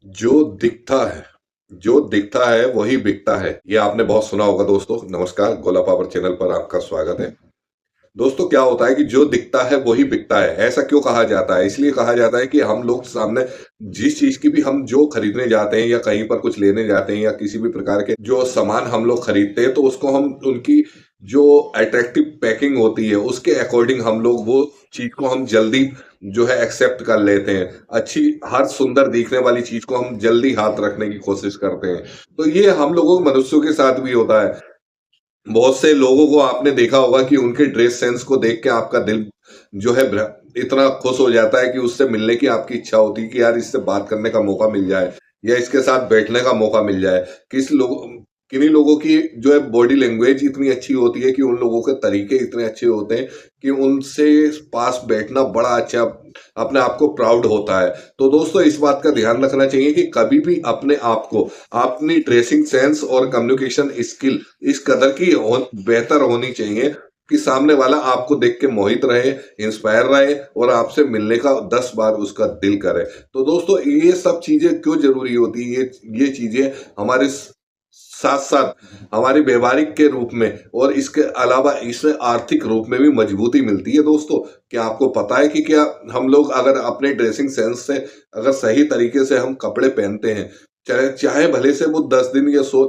जो दिखता है वही बिकता है। ये आपने बहुत सुना होगा दोस्तों। नमस्कार, गोला पावर चैनल पर आपका स्वागत है। दोस्तों, क्या होता है कि जो दिखता है वही बिकता है। ऐसा क्यों कहा जाता है? इसलिए कहा जाता है कि हम लोग सामने जिस चीज की भी हम जो खरीदने जाते हैं या कहीं पर कुछ लेने जाते हैं या किसी भी प्रकार के जो सामान हम लोग खरीदते हैं, तो उसको हम उनकी जो अट्रैक्टिव पैकिंग होती है उसके अकॉर्डिंग हम लोग वो चीज को हम जल्दी जो है एक्सेप्ट कर लेते हैं। अच्छी, हर सुंदर दिखने वाली चीज को हम जल्दी हाथ रखने की कोशिश करते हैं। तो ये हम लोगों मनुष्यों के साथ भी होता है। बहुत से लोगों को आपने देखा होगा कि उनके ड्रेस सेंस को देख के आपका दिल जो है इतना खुश हो जाता है कि उससे मिलने की आपकी इच्छा होती है कि यार इससे बात करने का मौका मिल जाए या इसके साथ बैठने का मौका मिल जाए। किस लोग किन्हीं लोगों की जो है बॉडी लैंग्वेज इतनी अच्छी होती है कि उन लोगों के तरीके इतने अच्छे होते हैं कि उनसे पास बैठना बड़ा अच्छा अपने आप को प्राउड होता है। तो दोस्तों, इस बात का ध्यान रखना चाहिए कि कभी भी अपने आप को अपनी ड्रेसिंग सेंस और कम्युनिकेशन स्किल इस कदर की बेहतर होनी चाहिए कि सामने वाला आपको देख के मोहित रहे, इंस्पायर रहे और आपसे मिलने का 10 बार उसका दिल करे। तो दोस्तों, ये सब चीजें क्यों जरूरी होती है? ये चीजें हमारे साथ साथ हमारे व्यवहारिक के रूप में और इसके अलावा इसमें आर्थिक रूप में भी मजबूती मिलती है। दोस्तों, क्या आपको पता है कि क्या हम लोग अगर अपने ड्रेसिंग सेंस से अगर सही तरीके से हम कपड़े पहनते हैं, चाहे चाहे भले से वो 10 दिन या सो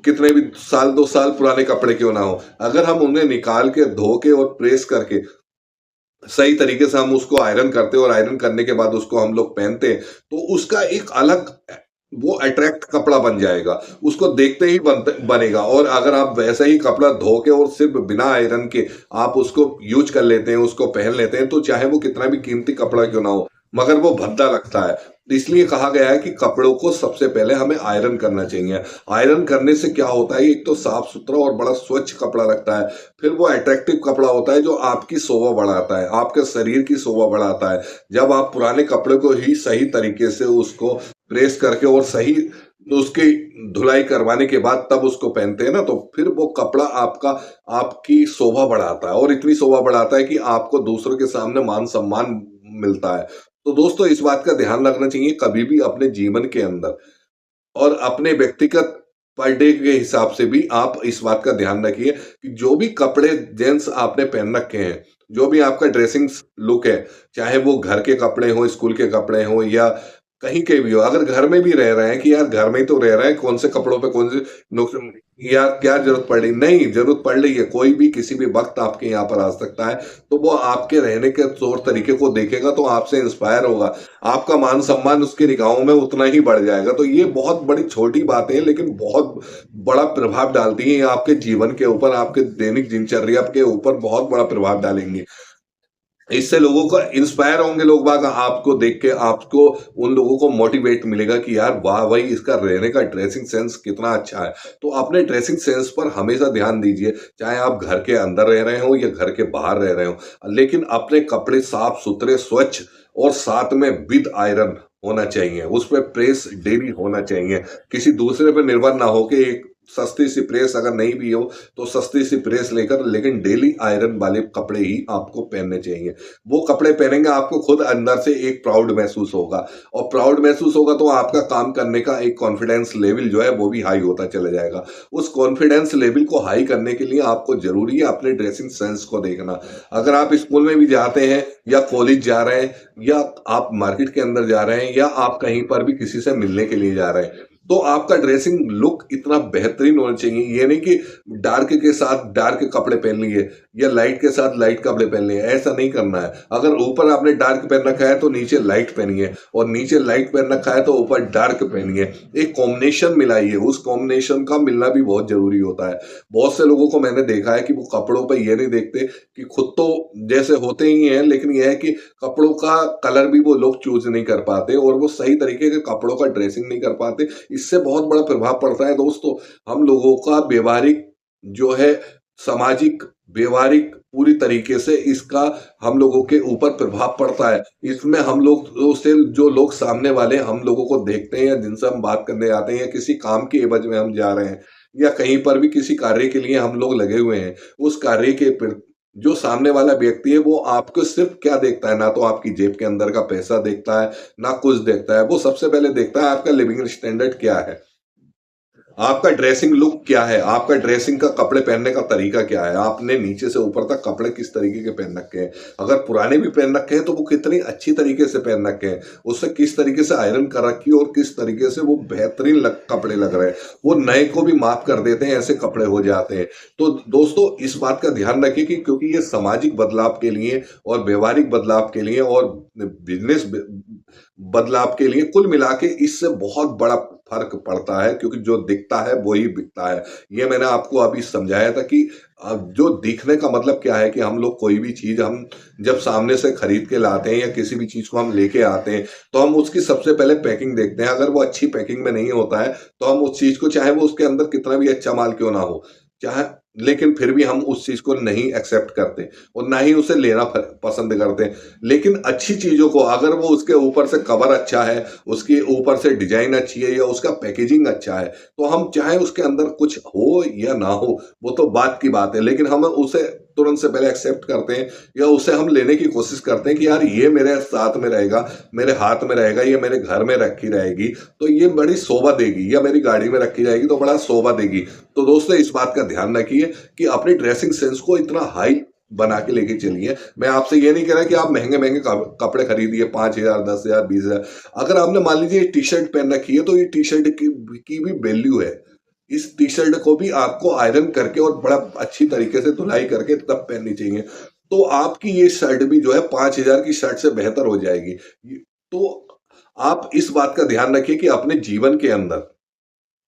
कितने भी साल 2 साल पुराने कपड़े क्यों ना हो, अगर हम उन्हें निकाल के धो के और प्रेस करके सही तरीके से हम उसको आयरन करते हैं और आयरन करने के बाद उसको हम लोग पहनते हैं, तो उसका एक अलग वो अट्रैक्ट कपड़ा बन जाएगा। उसको देखते ही बनेगा। और अगर आप वैसा ही कपड़ा धो के और सिर्फ बिना आयरन के आप उसको यूज कर लेते हैं, उसको पहन लेते हैं, तो चाहे वो कितना भी कीमती कपड़ा क्यों ना हो, मगर वो भद्दा लगता है। इसलिए कहा गया है कि कपड़ों को सबसे पहले हमें आयरन करना चाहिए। आयरन करने से क्या होता है, एक तो साफ सुथरा और बड़ा स्वच्छ कपड़ा लगता है। फिर वो अट्रैक्टिव कपड़ा होता है जो आपकी शोभा बढ़ाता है, आपके शरीर की शोभा बढ़ाता है। जब आप पुराने कपड़े को ही सही तरीके से उसको प्रेस करके और सही उसकी धुलाई करवाने के बाद तब उसको पहनते हैं ना, तो फिर वो कपड़ा आपका आपकी शोभा बढ़ाता है और इतनी शोभा बढ़ाता है कि आपको दूसरों के सामने मान सम्मान मिलता है। तो दोस्तों, इस बात का ध्यान रखना चाहिए कभी भी अपने जीवन के अंदर और अपने व्यक्तिगत पर डे के हिसाब से भी आप इस बात का ध्यान रखिए कि जो भी कपड़े जेंट्स आपने पहन रखे हैं, जो भी आपका ड्रेसिंग लुक है, चाहे वो घर के कपड़े हों, स्कूल के कपड़े हों या कहीं के भी हो, अगर घर में भी रह रहे हैं कि यार घर में ही तो रह रहे हैं, कौन से कपड़ों पे कौन से नुक्स या क्या जरूरत पड़ रही? नहीं, जरूरत पड़ रही है। कोई भी किसी भी वक्त आपके यहाँ पर आ सकता है, तो वो आपके रहने के तौर तरीके को देखेगा तो आपसे इंस्पायर होगा। आपका मान सम्मान उसकी निगाहों में उतना ही बढ़ जाएगा। तो ये बहुत बड़ी छोटी बातें हैं लेकिन बहुत बड़ा प्रभाव डालती हैं। ये आपके जीवन के ऊपर, आपके दैनिक दिनचर्या के ऊपर बहुत बड़ा प्रभाव डालेंगी। इससे लोगों को इंस्पायर होंगे लोग बाग आपको देख के, आपको उन लोगों को मोटिवेट मिलेगा कि यार वाह भाई, इसका रहने का ड्रेसिंग सेंस कितना अच्छा है। तो अपने ड्रेसिंग सेंस पर हमेशा ध्यान दीजिए, चाहे आप घर के अंदर रह रहे हो या घर के बाहर रह रहे हो, लेकिन अपने कपड़े साफ सुथरे, स्वच्छ और साथ में विद आयरन होना चाहिए। उस पर प्रेस डेली होना चाहिए। किसी दूसरे पर निर्भर ना हो कि एक सस्ती सी प्रेस अगर नहीं भी हो तो सस्ती सी प्रेस लेकर, लेकिन डेली आयरन वाले कपड़े ही आपको पहनने चाहिए। वो कपड़े पहनेंगे, आपको खुद अंदर से एक प्राउड महसूस होगा और प्राउड महसूस होगा तो आपका काम करने का एक कॉन्फिडेंस लेवल जो है वो भी हाई होता चला जाएगा। उस कॉन्फिडेंस लेवल को हाई करने के लिए आपको जरूरी है अपने ड्रेसिंग सेंस को देखना। अगर आप स्कूल में भी जाते हैं या कॉलेज जा रहे हैं या आप मार्केट के अंदर जा रहे हैं या आप कहीं पर भी किसी से मिलने के लिए जा रहे हैं, तो आपका ड्रेसिंग लुक इतना बेहतरीन होना चाहिए। ये नहीं कि डार्क के साथ डार्क कपड़े पहन लिए या लाइट के साथ लाइट कपड़े पहन लिए, ऐसा नहीं करना है। अगर ऊपर आपने डार्क पहन रखा है तो नीचे लाइट पहनिए और नीचे लाइट पहन रखा है तो ऊपर डार्क पहनिए। एक कॉम्बिनेशन मिलाइए, उस कॉम्बिनेशन का मिलना भी बहुत जरूरी होता है। बहुत से लोगों को मैंने देखा है कि वो कपड़ों पर ये नहीं देखते कि खुद तो जैसे होते ही हैं, लेकिन यह है कि कपड़ों का कलर भी वो लोग चूज नहीं कर पाते और वो सही तरीके के कपड़ों का ड्रेसिंग नहीं कर पाते। इससे बहुत बड़ा प्रभाव पड़ता है दोस्तों। हम लोगों का व्यवहारिक जो है, सामाजिक व्यवहारिक पूरी तरीके से इसका हम लोगों के ऊपर प्रभाव पड़ता है। इसमें हम लोग से जो लोग सामने वाले हम लोगों को देखते हैं या जिनसे हम बात करने आते हैं या किसी काम के एवज में हम जा रहे हैं या कहीं पर भी किसी कार्य के लिए हम लोग लगे हुए हैं, उस कार्य के जो सामने वाला व्यक्ति है वो आपको सिर्फ क्या देखता है, ना तो आपकी जेब के अंदर का पैसा देखता है, ना कुछ देखता है। वो सबसे पहले देखता है आपका लिविंग स्टैंडर्ड क्या है, आपका ड्रेसिंग लुक क्या है, आपका ड्रेसिंग का कपड़े पहनने का तरीका क्या है, आपने नीचे से ऊपर तक कपड़े किस तरीके के पहन रखे हैं। अगर पुराने भी पहन रखे हैं तो वो कितनी अच्छी तरीके से पहन रखे हैं, उससे किस तरीके से आयरन कर रखी है और किस तरीके से वो बेहतरीन कपड़े लग रहे हैं। वो नए को भी माफ कर देते हैं, ऐसे कपड़े हो जाते हैं। तो दोस्तों इस बात का ध्यान रखिए कि क्योंकि ये सामाजिक बदलाव के लिए और व्यवहारिक बदलाव के लिए और बिजनेस बदलाव के लिए कुल मिला के इससे बहुत बड़ा फर्क पड़ता है, क्योंकि जो दिखता है वही बिकता है। ये मैंने आपको अभी समझाया था कि जो दिखने का मतलब क्या है, कि हम लोग कोई भी चीज हम जब सामने से खरीद के लाते हैं या किसी भी चीज को हम लेके आते हैं तो हम उसकी सबसे पहले पैकिंग देखते हैं। अगर वो अच्छी पैकिंग में नहीं होता है तो हम उस चीज को, चाहे वो उसके अंदर कितना भी अच्छा माल क्यों ना हो, चाहे, लेकिन फिर भी हम उस चीज को नहीं एक्सेप्ट करते और ना ही उसे लेना पसंद करते। लेकिन अच्छी चीजों को, अगर वो उसके ऊपर से कवर अच्छा है, उसके ऊपर से डिजाइन अच्छी है या उसका पैकेजिंग अच्छा है, तो हम चाहे उसके अंदर कुछ हो या ना हो, वो तो बात की बात है, लेकिन हम उसे तुरंत से पहले एक्सेप्ट करते हैं या उसे हम लेने की कोशिश करते हैं कि यार ये मेरे साथ में रहेगा, मेरे हाथ में रहेगा, ये मेरे घर में रखी रहेगी तो ये बड़ी शोभा देगी, या मेरी गाड़ी में रखी जाएगी तो बड़ा शोभा देगी। तो दोस्तों इस बात का ध्यान रखिए कि अपनी ड्रेसिंग सेंस को इतना हाई बना के लेके चलिए। मैं आपसे ये नहीं कह रहा कि आप महंगे महंगे कपड़े खरीदिए, 5,000, 10,000, 20,000। अगर आपने मान लीजिए टी शर्ट पहन रखी है तो ये टी शर्ट की भी वैल्यू है। इस टी शर्ट को भी आपको आयरन करके और बड़ा अच्छी तरीके से धुलाई करके तब पहननी चाहिए, तो आपकी ये शर्ट भी जो है 5,000 की शर्ट से बेहतर हो जाएगी। तो आप इस बात का ध्यान रखिए कि अपने जीवन के अंदर,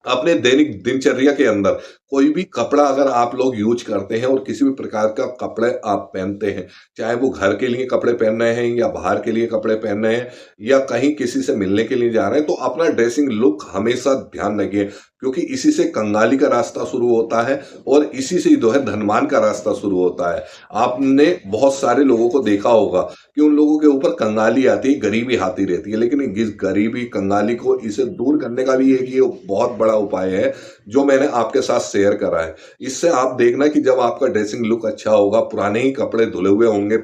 अपने दैनिक दिनचर्या के अंदर कोई भी कपड़ा अगर आप लोग यूज करते हैं और किसी भी प्रकार का कपड़े आप पहनते हैं, चाहे वो घर के लिए कपड़े पहन रहे हैं या बाहर के लिए कपड़े पहन रहे हैं या कहीं किसी से मिलने के लिए जा रहे हैं, तो अपना ड्रेसिंग लुक हमेशा ध्यान रखिए, क्योंकि इसी से कंगाली का रास्ता शुरू होता है और इसी से जो है धनवान का रास्ता शुरू होता है। आपने बहुत सारे लोगों को देखा होगा कि उन लोगों के ऊपर कंगाली आती है, गरीबी आती रहती है, लेकिन इस गरीबी कंगाली को इसे दूर करने का भी एक ये बहुत बड़ा उपाय है जो मैंने आपके साथ शेयर करा है। इससे आप देखना कि जब आपका ड्रेसिंग लुक अच्छा होगा, पुराने ही कपड़े धुले हुए होंगे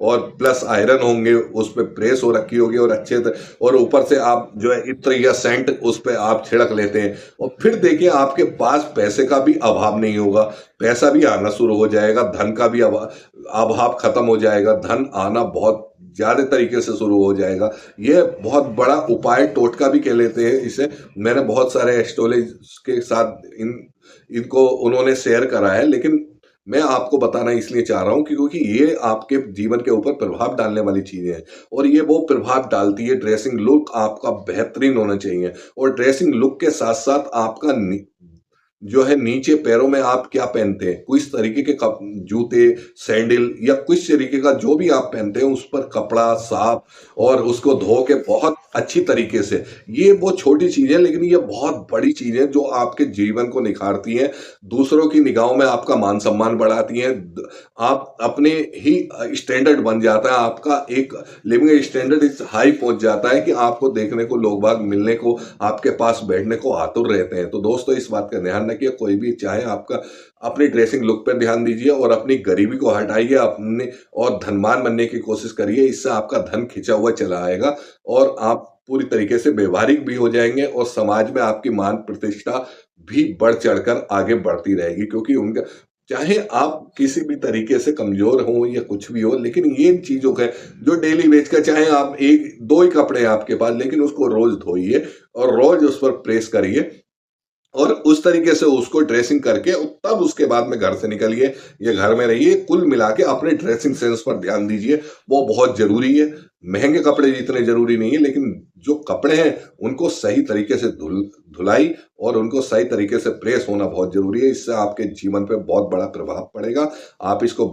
और प्लस आयरन होंगे, उस पे प्रेस हो रखी होगी और और ऊपर से आप जो है इत्र या सेंट उस पे आप छिड़क लेते हैं, और फिर देखिए आपके पास पैसे का भी अभाव नहीं होगा, पैसा भी आना शुरू हो जाएगा, धन का भी अभाव खत्म हो जाएगा, धन आना बहुत ज्यादा तरीके से शुरू हो जाएगा। ये बहुत बड़ा उपाय, टोटका भी कह लेते हैं इसे। मैंने बहुत सारे एस्ट्रोलॉज के साथ इनको उन्होंने शेयर करा है, लेकिन मैं आपको बताना इसलिए चाह रहा हूं क्योंकि ये आपके जीवन के ऊपर प्रभाव डालने वाली चीजें हैं, और ये वो प्रभाव डालती है। ड्रेसिंग लुक आपका बेहतरीन होना चाहिए, और ड्रेसिंग लुक के साथ साथ आपका जो है नीचे पैरों में आप क्या पहनते हैं, किस तरीके के जूते, सैंडल या किस तरीके का जो भी आप पहनते हैं उस पर कपड़ा साफ और उसको धो के बहुत अच्छी तरीके से, ये वो छोटी चीजें लेकिन ये बहुत बड़ी चीजें जो आपके जीवन को निखारती हैं, दूसरों की निगाहों में आपका मान सम्मान बढ़ाती हैं। आप अपने ही स्टैंडर्ड बन जाता है, आपका एक लिविंग स्टैंडर्ड इस हाई पहुंच जाता है कि आपको देखने को लोग बाग मिलने को, आपके पास बैठने को आतुर रहते हैं। तो दोस्तों इस बात का ध्यान रखिए, कोई भी चाहे आपका अपनी ड्रेसिंग लुक पर ध्यान दीजिए और अपनी गरीबी को हटाइए, अपने और धनवान बनने की कोशिश करिए। इससे आपका धन खिंचा हुआ चला आएगा और आप पूरी तरीके से व्यवहारिक भी हो जाएंगे और समाज में आपकी मान प्रतिष्ठा भी बढ़ चढ़कर आगे बढ़ती रहेगी, क्योंकि उनका, चाहे आप किसी भी तरीके से कमजोर हो या कुछ भी हो, लेकिन ये चीजों का जो डेली वेज का, चाहे आप एक दो ही कपड़े हैं आपके पास, लेकिन उसको रोज धोइए और रोज उस पर प्रेस करिए और उस तरीके से उसको ड्रेसिंग करके तब उसके बाद में घर से निकलिए या घर में रहिए। कुल मिला के अपने ड्रेसिंग सेंस पर ध्यान दीजिए, वो बहुत जरूरी है। महंगे कपड़े जितने जरूरी नहीं है, लेकिन जो कपड़े हैं उनको सही तरीके से धुलाई और उनको सही तरीके से प्रेस होना बहुत जरूरी है। इससे आपके जीवन पे बहुत बड़ा प्रभाव पड़ेगा। आप इसको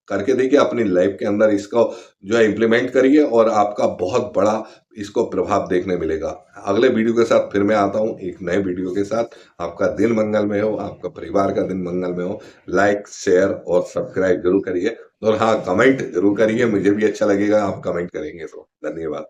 करके देखिए, अपनी लाइफ के अंदर इसको जो है इम्प्लीमेंट करिए और आपका बहुत बड़ा इसको प्रभाव देखने मिलेगा। अगले वीडियो के साथ फिर मैं आता हूँ एक नए वीडियो के साथ। आपका दिन मंगलमय हो, आपका परिवार का दिन मंगलमय हो। लाइक, शेयर और सब्सक्राइब जरूर करिए, और हाँ, कमेंट जरूर करिए, मुझे भी अच्छा लगेगा आप कमेंट करेंगे तो। धन्यवाद।